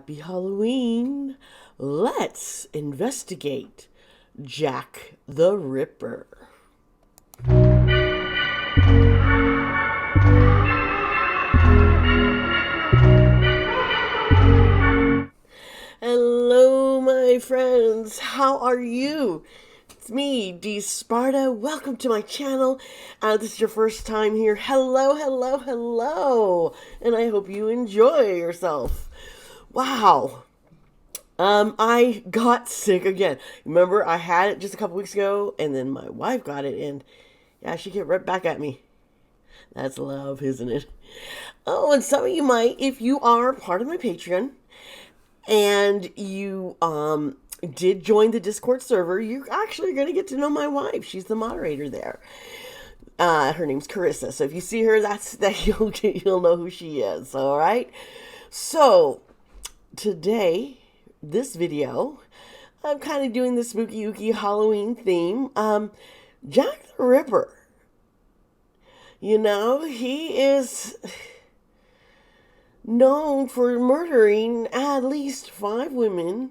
Happy Halloween! Let's investigate Jack the Ripper. Hello, my friends. How are you? It's me, Dee Sparta. Welcome to my channel. This is your first time here. Hello, hello, hello. And I hope you enjoy yourself. Wow. I got sick again. Remember, I had it just a couple weeks ago, and then my wife got it, and yeah, she came right back at me. That's love, isn't it? Oh, and some of you might, if you are part of my Patreon, and you did join the Discord server, you're actually going to get to know my wife. She's the moderator there. Her name's Carissa. So if you see her, you'll know who she is. All right. So today, this video, I'm kind of doing the spooky ooky Halloween theme. Jack the Ripper. You know, he is known for murdering at least 5 women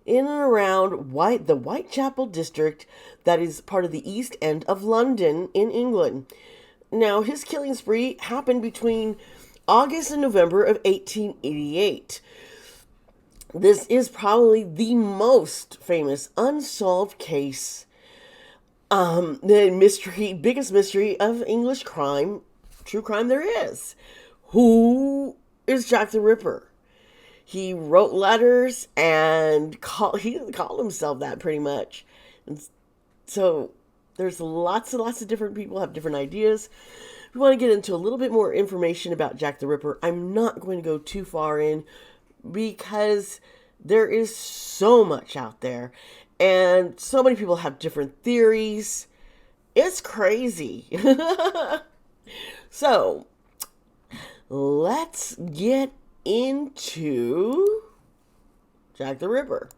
in and around the Whitechapel district that is part of the East End of London in England. Now, his killing spree happened between August and November of 1888. This is probably the most famous unsolved case, the biggest mystery of English crime, true crime there is. Who is Jack the Ripper? He wrote letters and he called himself that pretty much. And so there's lots and lots of different people have different ideas. We want to get into a little bit more information about Jack the Ripper. I'm not going to go too far in because there is so much out there and so many people have different theories. It's crazy. So let's get into Jack the Ripper.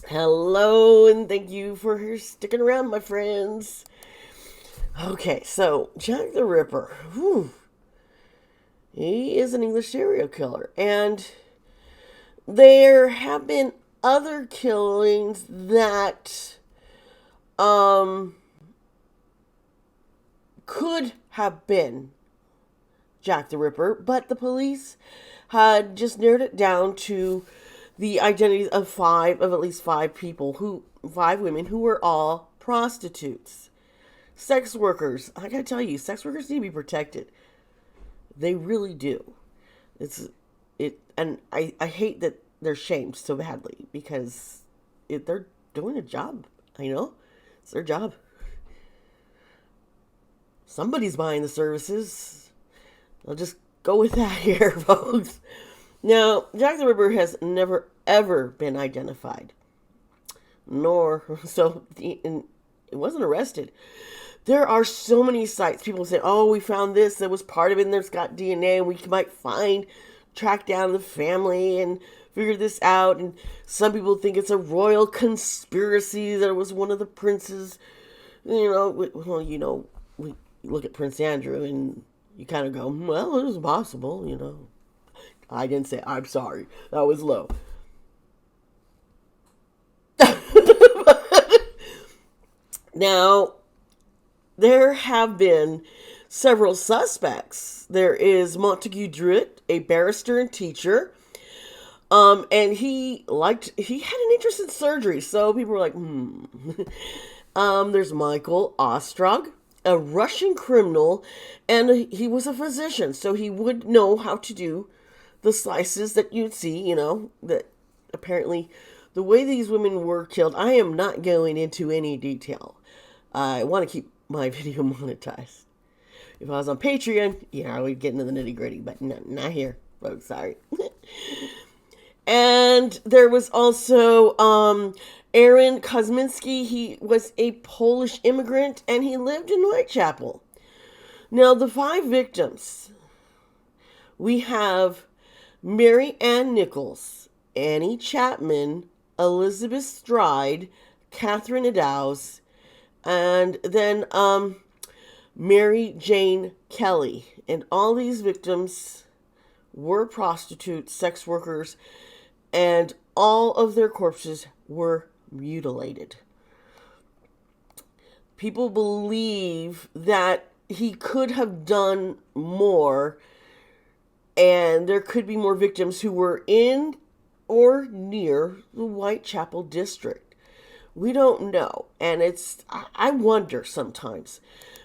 Hello, and thank you for sticking around, my friends. Okay, so Jack the Ripper. He is an English serial killer, and there have been other killings that could have been Jack the Ripper, but the police had just narrowed it down to the identities of at least five women who were all prostitutes. Sex workers. I gotta tell you, sex workers need to be protected. They really do. And I hate that they're shamed so badly because they're doing a job. I know. It's their job. Somebody's buying the services. I'll just go with that here, folks. Now, Jack the Ripper has never, ever been identified. It wasn't arrested. There are so many sites. People say, oh, we found this that was part of it, and there's got DNA, and we might track down the family and figure this out. And some people think it's a royal conspiracy that it was one of the princes. We look at Prince Andrew and you kind of go, well, it was possible, I didn't say, I'm sorry. That was low. Now, there have been several suspects. There is Montague Druitt, a barrister and teacher. And he had an interest in surgery. So people were like, There's Michael Ostrog, a Russian criminal, and he was a physician, so he would know how to do the slices that you'd see, that apparently the way these women were killed. I am not going into any detail. I want to keep my video monetized. If I was on Patreon, I would get into the nitty gritty, but not here, folks, sorry. And there was also Aaron Kosminski. He was a Polish immigrant, and he lived in Whitechapel. Now, the 5 victims, we have Mary Ann Nichols, Annie Chapman, Elizabeth Stride, Catherine Eddowes, and then Mary Jane Kelly. And all these victims were prostitutes, sex workers, and all of their corpses were mutilated. People believe that he could have done more, and there could be more victims who were in or near the Whitechapel district. We don't know. And I wonder sometimes,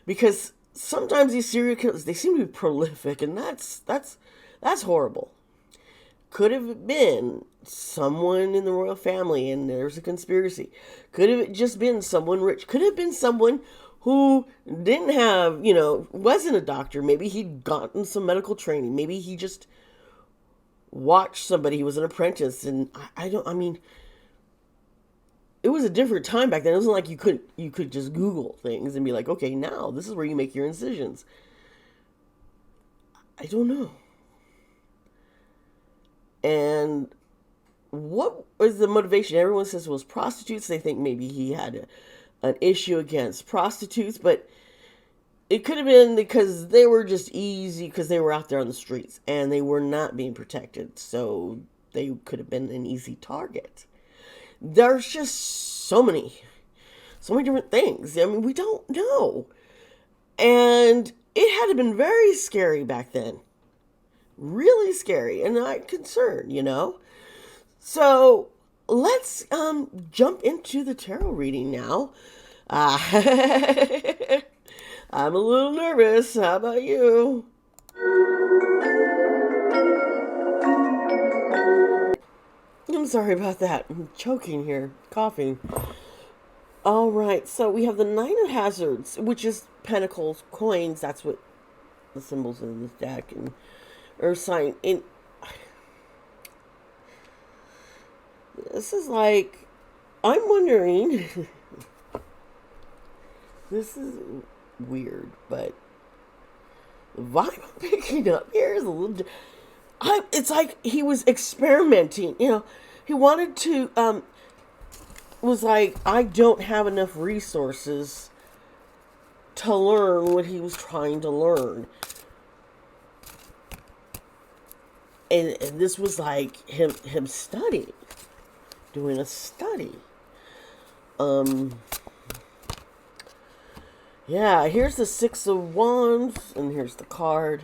because sometimes these serial killers, they seem to be prolific, and that's horrible. Could have been someone in the royal family and there's a conspiracy. Could have just been someone rich. Could have been someone who didn't have, wasn't a doctor. Maybe he'd gotten some medical training. Maybe he just watched somebody. He was an apprentice. And it was a different time back then. It wasn't like you could just Google things and be like, okay, now this is where you make your incisions. I don't know. And what was the motivation? Everyone says it was prostitutes. They think maybe he had an issue against prostitutes, but it could have been because they were just easy, because they were out there on the streets and they were not being protected. So they could have been an easy target. There's just so many different things. We don't know. And it had to have been very scary back then. Really scary, and I'm concerned, So let's jump into the tarot reading now. I'm a little nervous. How about you? I'm sorry about that. I'm choking here, coughing. All right, so we have the Nine of Hazards, which is pentacles, coins. That's what the symbols in this deck, and Earth sign. And this is like, I'm wondering. This is weird, but the vibe I'm picking up here is a little. It's like he was experimenting. He wanted to. Was like, I don't have enough resources to learn what he was trying to learn. And this was like him studying, doing a study. Yeah, here's the Six of Wands, and here's the card.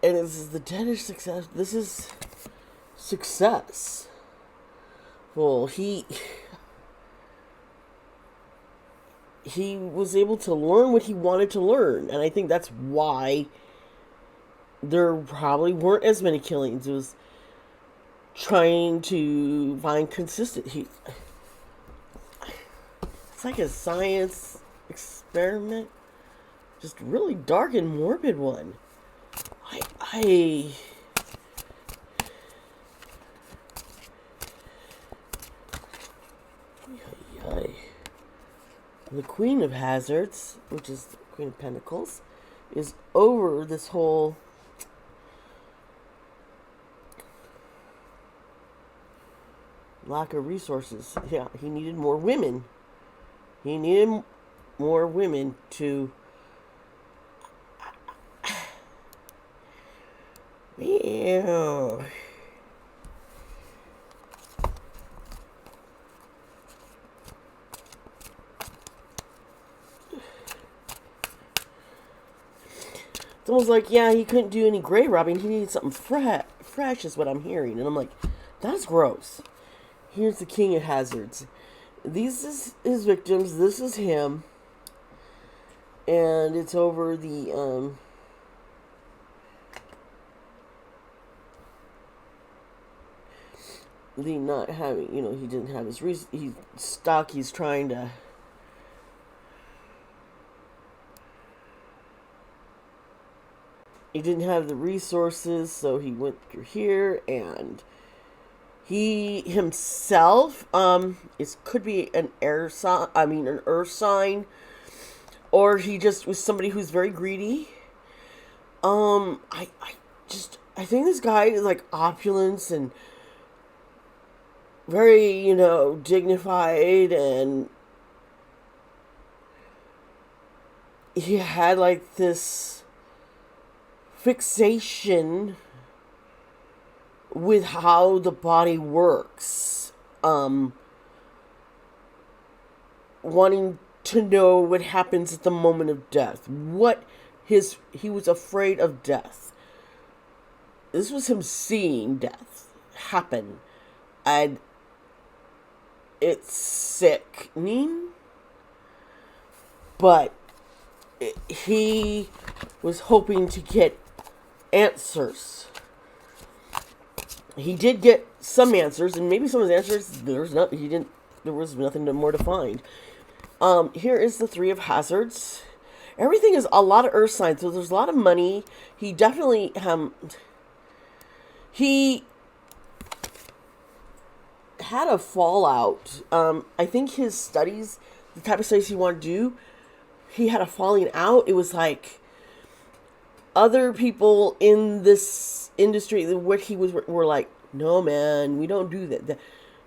And this is the Den of Success. This is success. Well, he was able to learn what he wanted to learn, and I think that's why there probably weren't as many killings. It was trying to find consistency. It's like a science experiment, just really dark and morbid one. The Queen of Hazards, which is the Queen of Pentacles, is over this whole lack of resources. Yeah, he needed more women. He needed more women to... Yeah. It's almost like, yeah, he couldn't do any grave robbing. He needed something fresh is what I'm hearing. And I'm like, that's gross. Here's the King of Hazards. These is his victims. This is him. And it's over the not having, he didn't have his he's stuck. He's trying to... He didn't have the resources, so he went through here, and he himself, it could be an air sign, an earth sign, or he just was somebody who's very greedy. I think this guy is like opulence and very, dignified, and he had like this fixation with how the body works, wanting to know what happens at the moment of death. He was afraid of death. This was him seeing death happen, and it's sickening. But he was hoping to get answers. He did get some answers, and maybe some of his answers there was nothing more to find. Here is the Three of Hazards. Everything is a lot of earth signs, so there's a lot of money. He definitely he had a fallout. I think his studies, the type of studies he wanted to do, he had a falling out. It was like other people in this industry, what he was, were like, no man, we don't do that.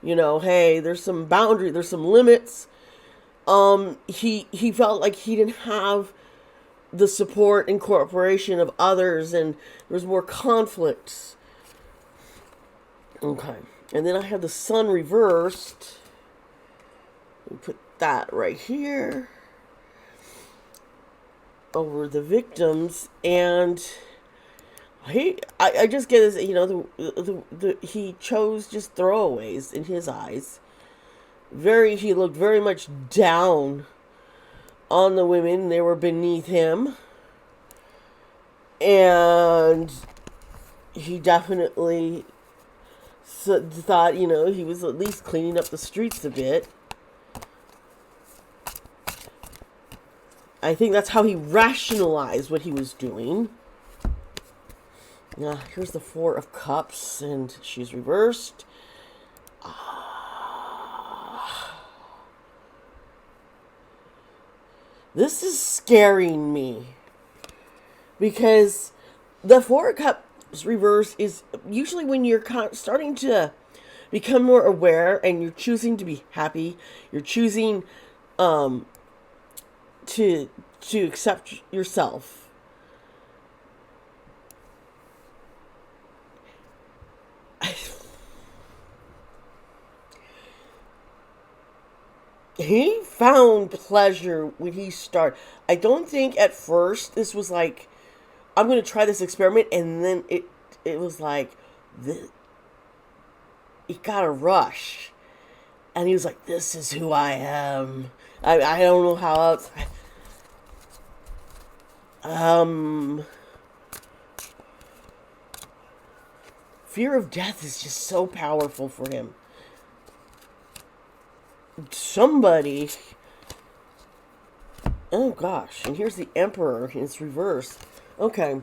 Hey, there's some boundary, there's some limits. He felt like he didn't have the support and cooperation of others, and there was more conflicts. Okay, and then I have the sun reversed. We put that right here over the victims, and I just get this, he chose just throwaways in his eyes. He looked very much down on the women. They were beneath him. And he definitely thought, he was at least cleaning up the streets a bit. I think that's how he rationalized what he was doing. Now, here's the Four of Cups, and she's reversed. This is scaring me, because the Four of Cups reverse is usually when you're starting to become more aware, and you're choosing to be happy. You're choosing to accept yourself. He found pleasure when he started. I don't think at first this was like, I'm going to try this experiment, and then it was like, he got a rush. And he was like, this is who I am. I don't know how else. Fear of death is just so powerful for him. Somebody. Oh gosh, and here's the Emperor. It's reversed. Okay,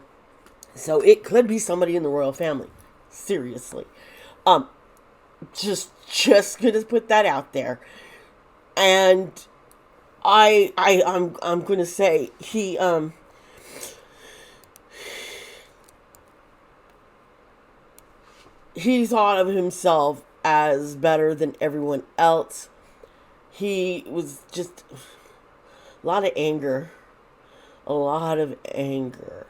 so it could be somebody in the royal family. Seriously, just gonna put that out there. And I'm gonna say he thought of himself as better than everyone else. He was just a lot of anger. A lot of anger.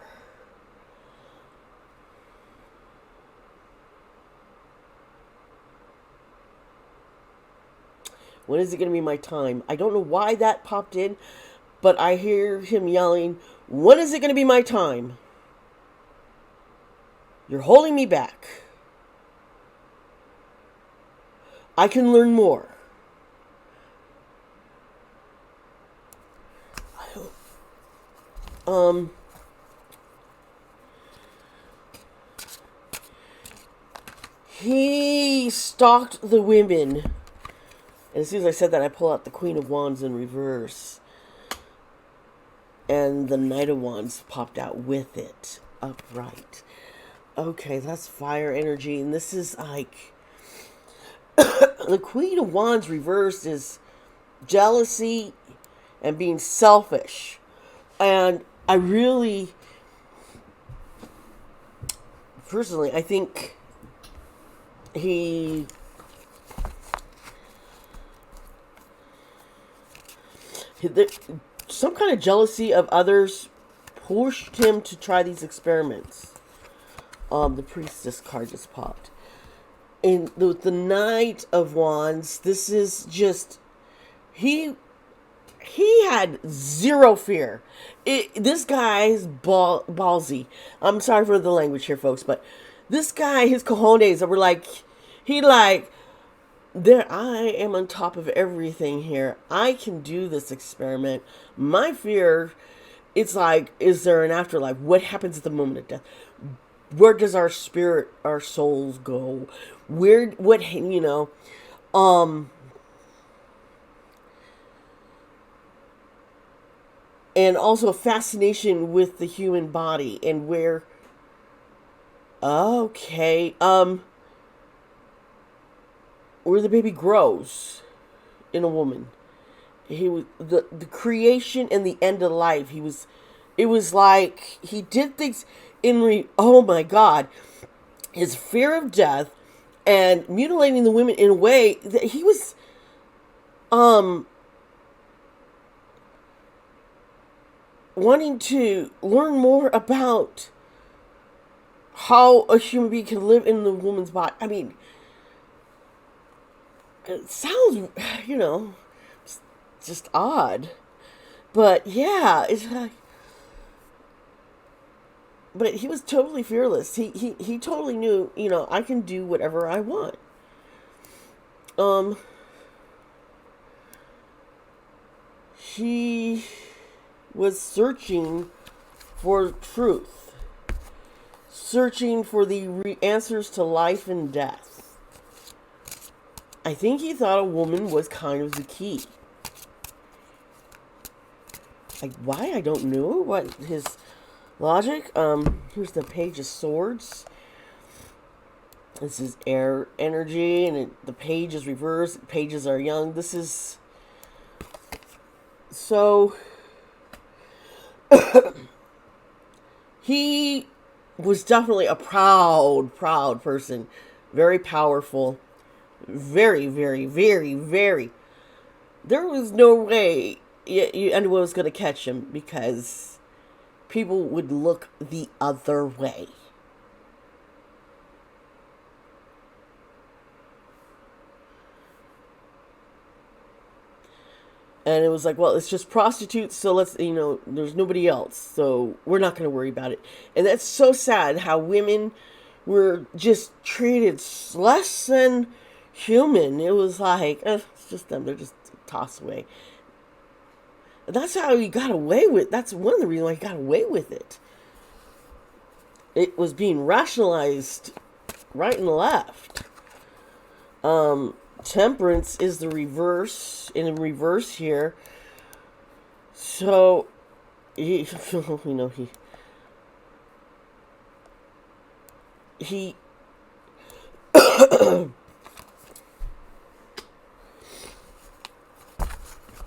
When is it going to be my time? I don't know why that popped in, but I hear him yelling, when is it going to be my time? You're holding me back. I can learn more. He stalked the women. And as soon as I said that, I pull out the Queen of Wands in reverse. And the Knight of Wands popped out with it, upright. Okay, that's fire energy. And this is like... the Queen of Wands reversed is jealousy and being selfish. And I really... personally, I think he... some kind of jealousy of others pushed him to try these experiments. The priestess card just popped. And the Knight of Wands, this is just, he had zero fear. This guy's ballsy. I'm sorry for the language here, folks, but this guy, his cojones, were like, there, I am on top of everything here. I can do this experiment. My fear, it's like, is there an afterlife? What happens at the moment of death? Where does our spirit, our souls go? And also a fascination with the human body and where, where the baby grows in a woman. He was the creation and the end of life. It was like he did things oh my God, his fear of death and mutilating the women in a way that he was, wanting to learn more about how a human being can live in the woman's body. I mean, it sounds, just odd. But yeah, it's like, but he was totally fearless. He totally knew, I can do whatever I want. He was searching for truth, searching for the answers to life and death. I think he thought a woman was kind of the key. Like, why? I don't know what his logic. Here's the Page of Swords. This is air energy, and the page is reversed. Pages are young. This is so. He was definitely a proud person. Very powerful. Very, very, very, very. There was no way anyone was going to catch him because people would look the other way. And it was like, well, it's just prostitutes, so let's, there's nobody else, so we're not going to worry about it. And that's so sad how women were just treated less than human. It was like, it's just them, they're just tossed away. And that's how he got away with, that's one of the reasons why he got away with it. It was being rationalized right and left. Temperance is the reverse, in reverse here. So, he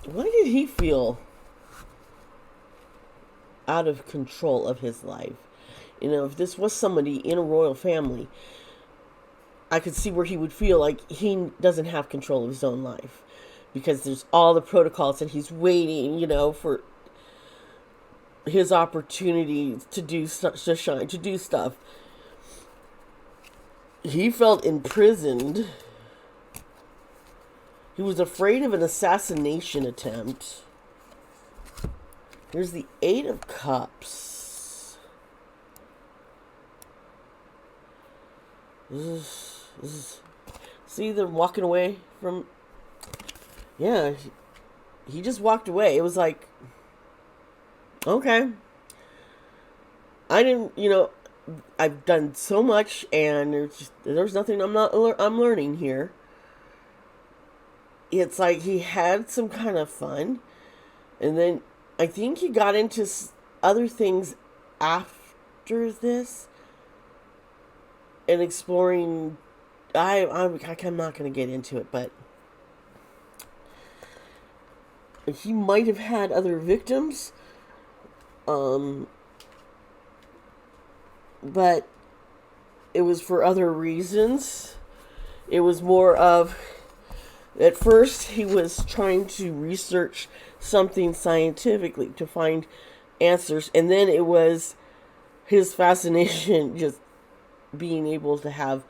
why did he feel out of control of his life? If this was somebody in a royal family, I could see where he would feel like he doesn't have control of his own life because there's all the protocols and he's waiting, for his opportunity to shine, to do stuff. He felt imprisoned. He was afraid of an assassination attempt. Here's the Eight of Cups. See, they're walking away from. Yeah, he just walked away. It was like, okay, I didn't. I've done so much, and there's nothing I'm learning here. It's like he had some kind of fun, and then I think he got into other things after this, and exploring. I'm not going to get into it, but he might have had other victims, but it was for other reasons. It was more of, at first he was trying to research something scientifically to find answers. And then it was his fascination just being able to have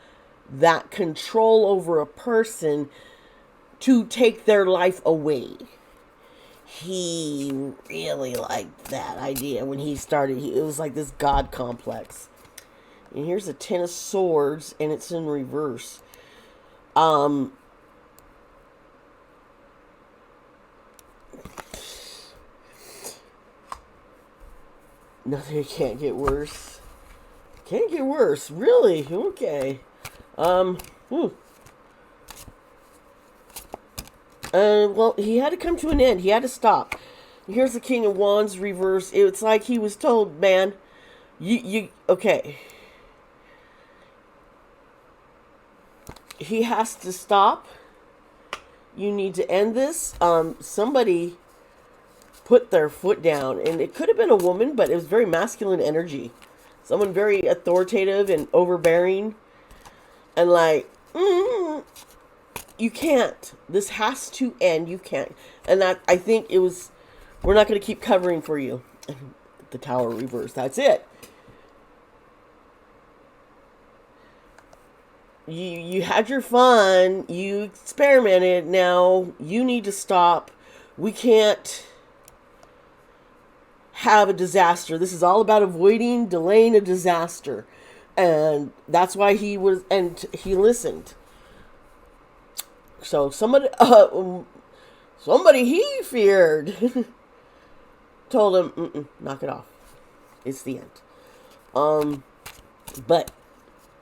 that control over a person to take their life away. He really liked that idea when he started. It was like this God complex. And here's a 10 of swords, and it's in reverse. Nothing can't get worse. Can't get worse, really? Okay. Well, he had to come to an end. He had to stop. Here's the King of Wands reverse. It's like he was told, man, okay. He has to stop. You need to end this. Somebody put their foot down, and it could have been a woman, but it was very masculine energy. Someone very authoritative and overbearing, and like, you can't. This has to end. You can't. And that, I think it was, we're not going to keep covering for you. The Tower reverse. That's it. You had your fun. You experimented. Now you need to stop. We can't have a disaster. This is all about avoiding, delaying a disaster. And that's why he was, and he listened. So somebody he feared told him, knock it off. It's the end. But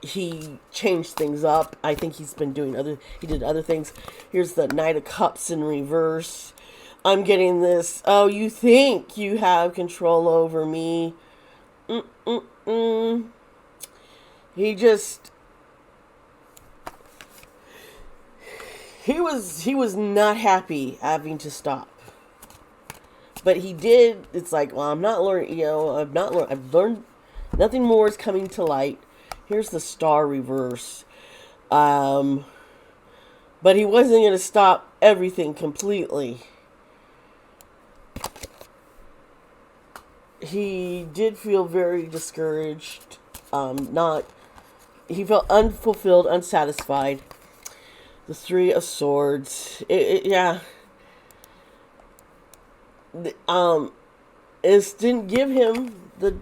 he changed things up. I think he's been doing he did other things. Here's the Knight of Cups in reverse. I'm getting this, oh, you think you have control over me. He just, he was not happy having to stop. But he did, it's like, well, I'm not learning, I've learned, nothing more is coming to light. Here's the Star reverse. But he wasn't going to stop everything completely. He did feel very discouraged. He felt unfulfilled, unsatisfied. The Three of Swords. Yeah. This didn't give him the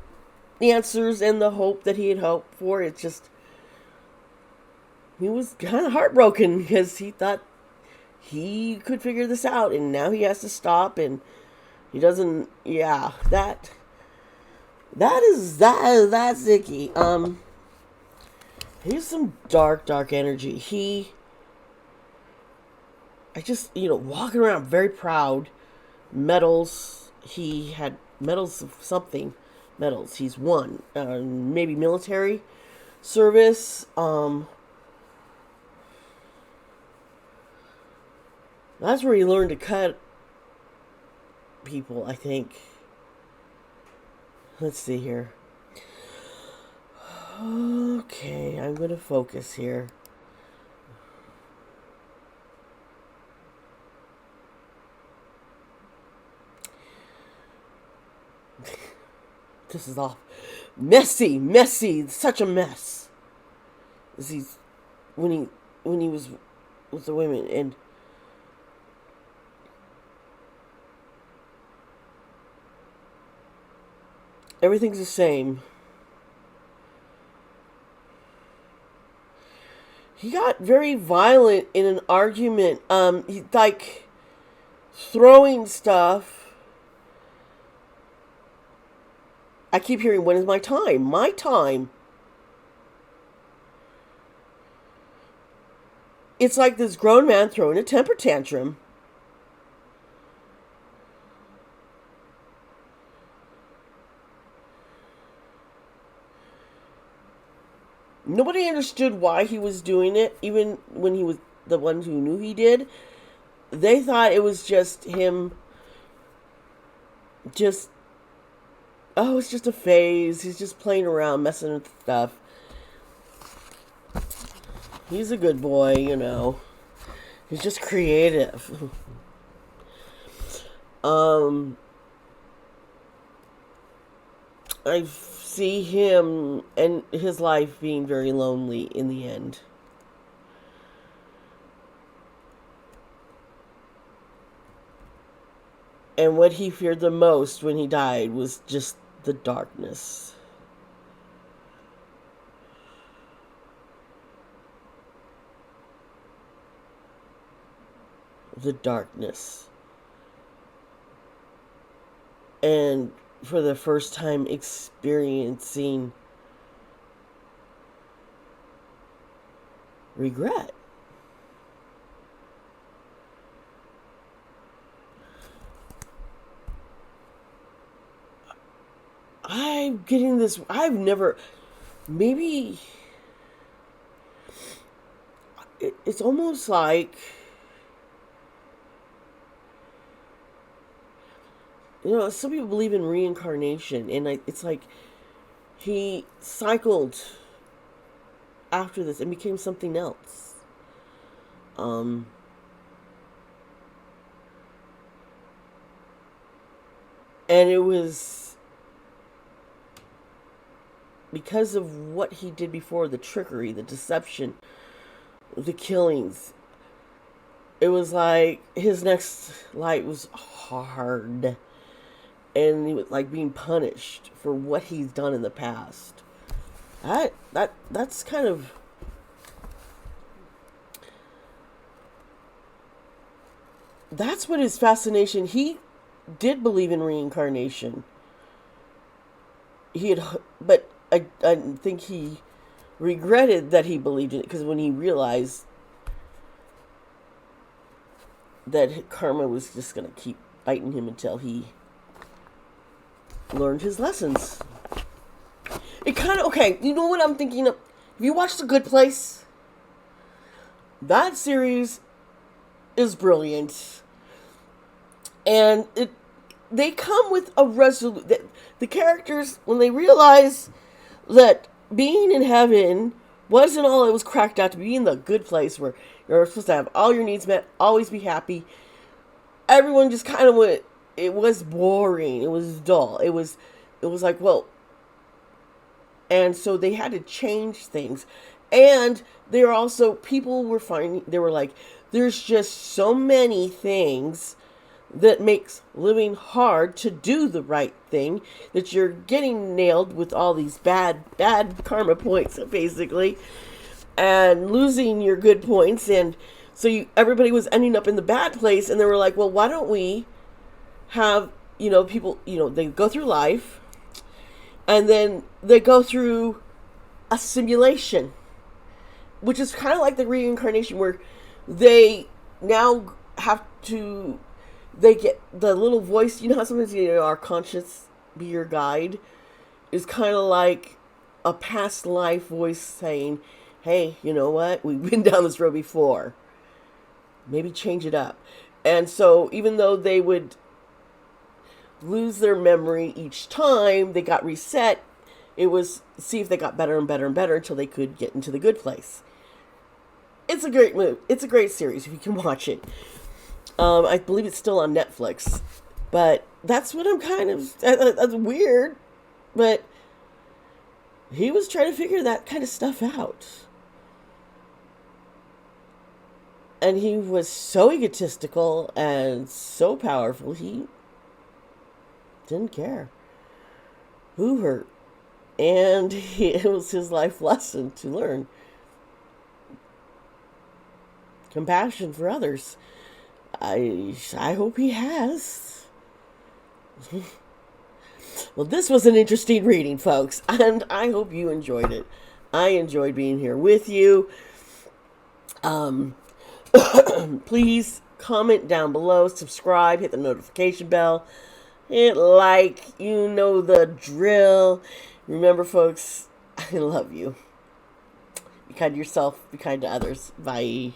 answers and the hope that he had hoped for. It's just, he was kind of heartbroken because he thought he could figure this out, and now he has to stop, and he doesn't. Yeah, that's icky. He's some dark energy. Walking around very proud. Medals. He had medals of something. Medals. He's won. Maybe military service. That's where he learned to cut people, I think. Let's see here. Okay, I'm going to focus here. This is all messy, such a mess. When he was with the women, and everything's the same. He got very violent in an argument. He like throwing stuff. I keep hearing, when is my time? My time. It's like this grown man throwing a temper tantrum. Nobody understood why he was doing it, even when he was the ones who knew he did. They thought it was just him, it's just a phase. He's just playing around, messing with stuff. He's a good boy, He's just creative. Um, I see him and his life being very lonely in the end. And what he feared the most when he died was just the darkness. The darkness. And for the first time experiencing regret. I'm getting this. I've never. Maybe. It's almost like. Some people believe in reincarnation, and it's like he cycled after this and became something else. And it was because of what he did before, the trickery, the deception, the killings. It was like his next life was hard. And he was like being punished for what he's done in the past. That's kind of that's what his fascination. He did believe in reincarnation. But I think he regretted that he believed in it, because when he realized that karma was just going to keep biting him until he learned his lessons. It kind of, okay, you know what I'm thinking of? Have you watched The Good Place? That series is brilliant. And they come with a resolution. The characters, when they realize that being in heaven wasn't all it was cracked out to be, in the good place where you're supposed to have all your needs met, always be happy, everyone just kind of went, it was boring, it was dull, it was like, well, and so they had to change things. And they're also, people were finding, they were like, there's just so many things that makes living hard to do the right thing, that you're getting nailed with all these bad karma points, basically, and losing your good points. And so everybody was ending up in the bad place, and they were like, well, why don't we have, people, they go through life, and then they go through a simulation, which is kind of like the reincarnation, where they now have to, they get the little voice, how sometimes our conscience be your guide, is kind of like a past life voice saying, hey, you know what, we've been down this road before, maybe change it up. And so even though they would lose their memory each time they got reset, it was see if they got better and better and better until they could get into the good place. It's a great move. It's a great series if you can watch it. I believe it's still on Netflix. But that's what I'm kind of... That's weird. But he was trying to figure that kind of stuff out. And he was so egotistical and so powerful, he didn't care who hurt. And it was his life lesson to learn compassion for others. I hope he has. Well, this was an interesting reading, folks, and I hope you enjoyed it. I enjoyed being here with you. Please comment down below, subscribe, hit the notification bell, hit like, you know the drill. Remember, folks, I love you. Be kind to yourself, be kind to others. Bye.